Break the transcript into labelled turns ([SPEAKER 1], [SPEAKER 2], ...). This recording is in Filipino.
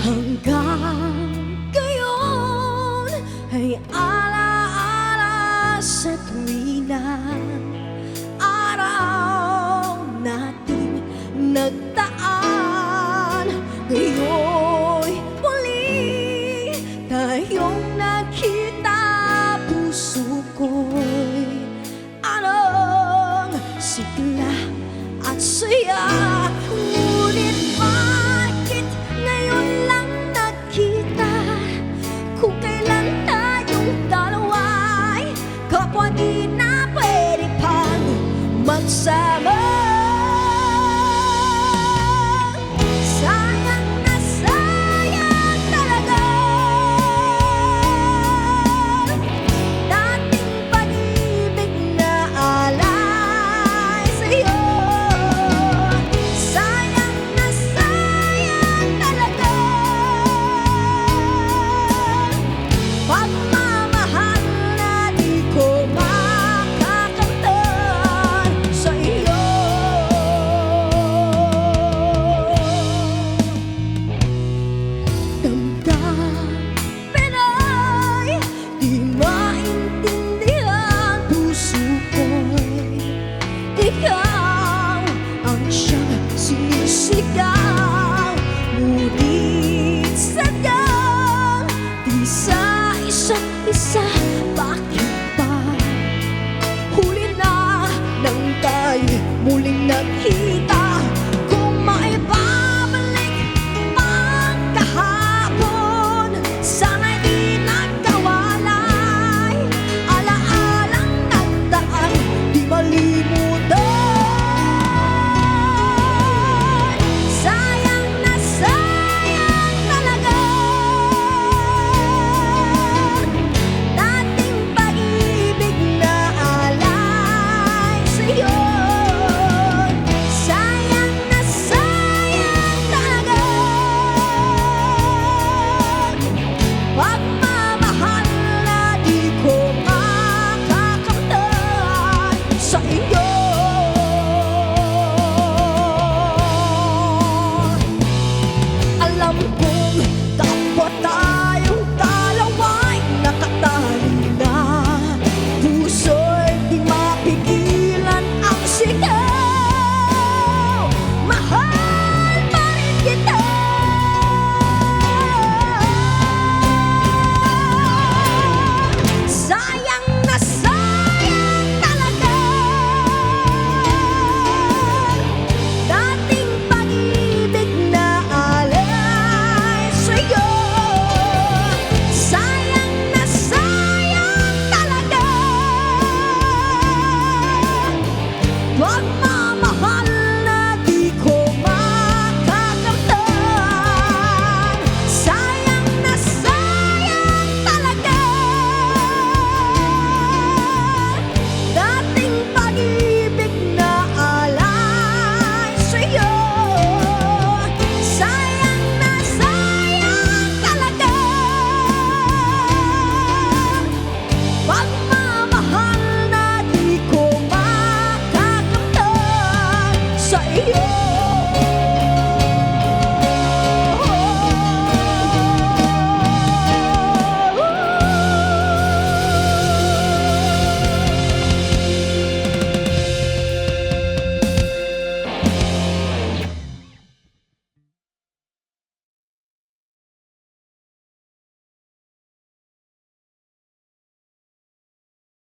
[SPEAKER 1] Hanggang ngayon ay alaala sa tuwina, araw natin nagtaan. Ngayon'y muli tayong nakita, puso ko'y anong sigla at saya. Ngunit bakit ngayon lang nakita, kung kailan tayong dalawa'y kapwa di na pwede pang magsama? Sayang na sayang talaga dating pag-ibig na alay sa'yo. Sayang na sayang talaga pagmamahal na di ko makakamtan sa iyo. Damdamin ay di maintindihan, puso ko'y ikaw ang siyang sinisigaw. Ngunit